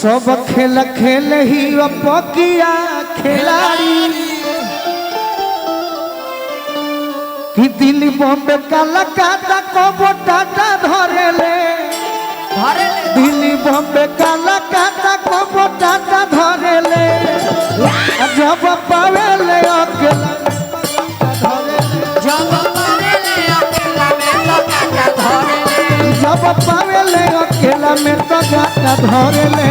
सब खेल खेल ही पकिया खिलाड़ी कि दिल्ली बॉम्बे कलकत्ता को टाटा धरे ले दिल्ली बॉम्बे कलकत्ता को टाटा धरे ले जब पावे ले अकेला जब पावे ले अकेला में तो गाता धरे ले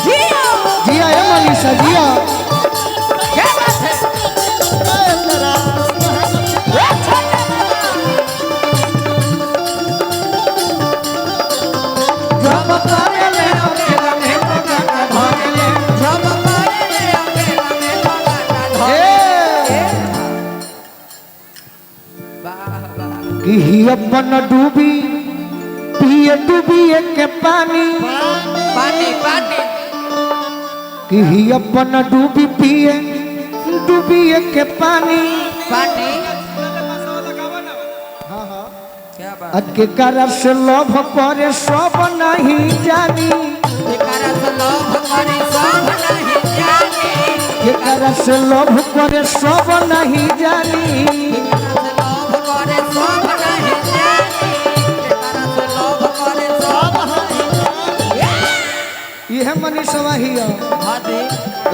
जिया है मनीषा जिया कि अपन डूबी पिए डूबी के पानी पानी पानी कि अपन डूबी पिए डूबी के पानी पानी क्या बात के कारण से लोभ करे सब नहीं जानी के कारण से लोभ करे सब नहीं जानी के कारण से लोभ करे सब नहीं जानी यह मनीषवा ही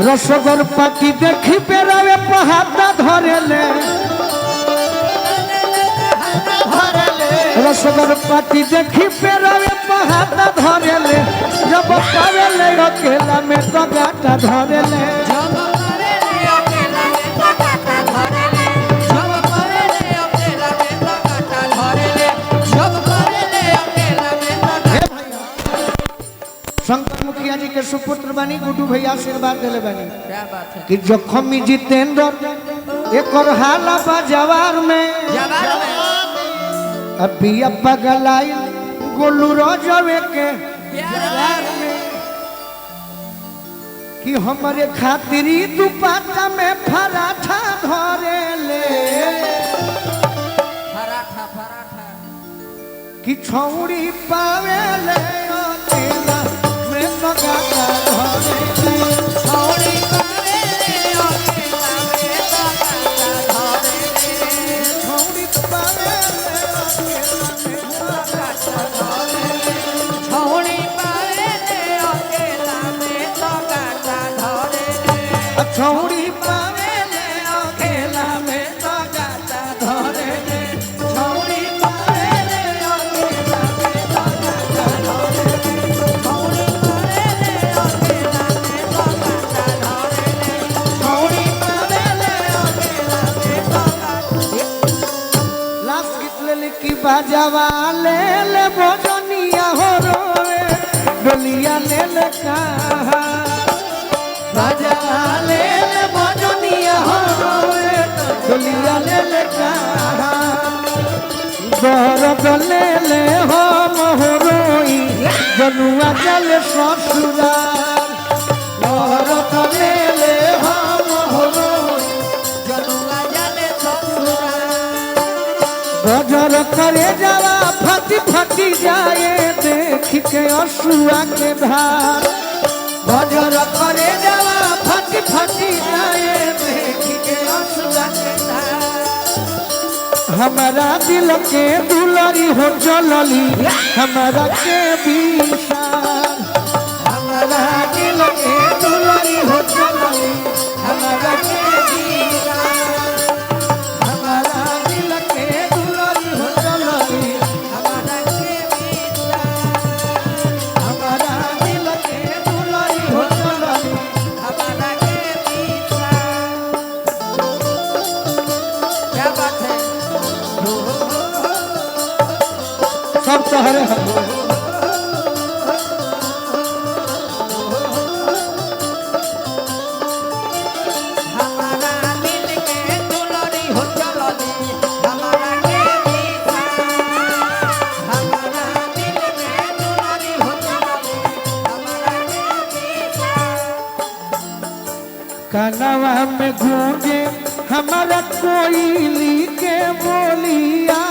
रसगोर पाती देखी पेरावे पहाड़ा धरे ले रसगोर पाती देखी पेरावे पहाड़ा धरे ले जब पावे ले अकेला में तो गाटा धरे ले शंकर मुखिया जी के सुपुत्र बनी गुड्डू भैया आशीर्वाद दिले बनी क्या बात है कि जखमी जितेंद्र एक और हाला बाजार में अबिया पगलाई गोलू रोजवे के प्यार में कि हमारे खातिरी दुपट्टा में पराठा धरे ले पराठा पराठा कि छौड़ी पावे ले अकेला में तो गाता धरे ले छोड़ी पावे ले अकेला में तो गाता धरे ले छौड़ी पावे ले अकेला में तो गाता धरे ले छोड़ी पावे ले अकेला में तो गाता धरे ले छौड़ी पावे ले अकेला में तो गाता धरे ले छौड़ी पावे ले अकेला में तो गाता धरे ले छोड़ी पावे ले अकेला में तो गाता धरे ले छौड़ी पावे ले अकेला में तो लास्ट गीत ले लिखी बाजावा ले ले भजनिया हो रोवे डोलिया ले ले कहा बाजावा ले ले भजनिया हो रोवे डोलिया ले ले कहा दर्द ले ले हो मोहरोई जनुआ जल ससुराल दर्द ले ले हो मोहरोई जनुआ जले ससुराल बजर करे जावा फटी फटी जाए देख के असुआ के धार बजर करे जावा फटी फटी जाए देख के असुआ के धार हमारा दिल के दुलरी हो चलली हमारा के विशाल हमारा दिल के दुलरी हो चलली हमारा के विशाल हमारा दिल के दुलरी हो चलली हमारा के बीता हमारा दिल के दुलरी हो चलली हमारा के बीता क्या बात है सब तोहरे हमारा दिल के दुलरी हो चलली हमारा के बीता हमारा दिल के दुलरी हो चलली हमारा के बीता कनवा में गूंजे हमारा कोयली के बोलिया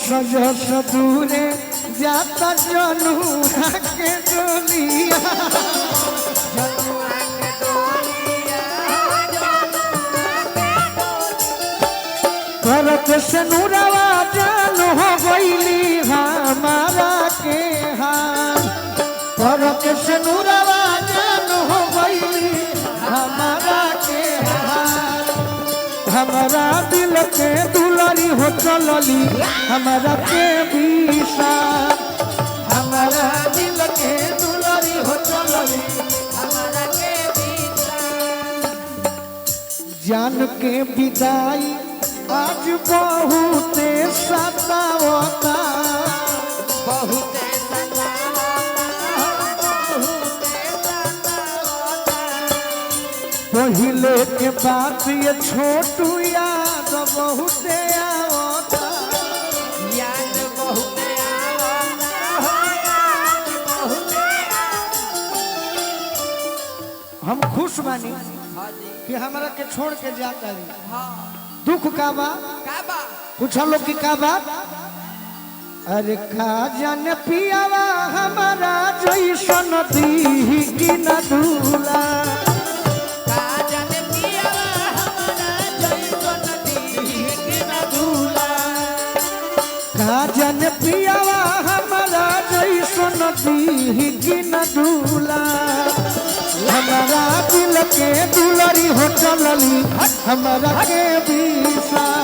सजस दूरे जाता जनुआ के डोलिया जनुआ के डोलिया करत से नूरवा जान हो गईली हमारा के हाथ करत से नूरवा जान हो गईली हमारा के हाथ हमारा दिल के दुलारी हो चलली हमारा के विशाल हमारा दिल के दुलारी हो चलली हमारा के जान के विदाई आज बहुत सतावता बहुते पहले के बात ये छोटू याद बहुत आवता याद बहुते आवता याद बहुते हम खुश बानी हाँ जी कि हमरा के छोड़ के जाता है हाँ दुख का बा का बा पूछा लोग की का बात अरे का जान पियावा हमारा जैसन दी की न दूला का जाने पिया हमारा जैसन दीक न दूला का जान पियावा हमारा जैसन दी की न दूला हमारा दिल के दुलरी हो चलली हमारा के विशाल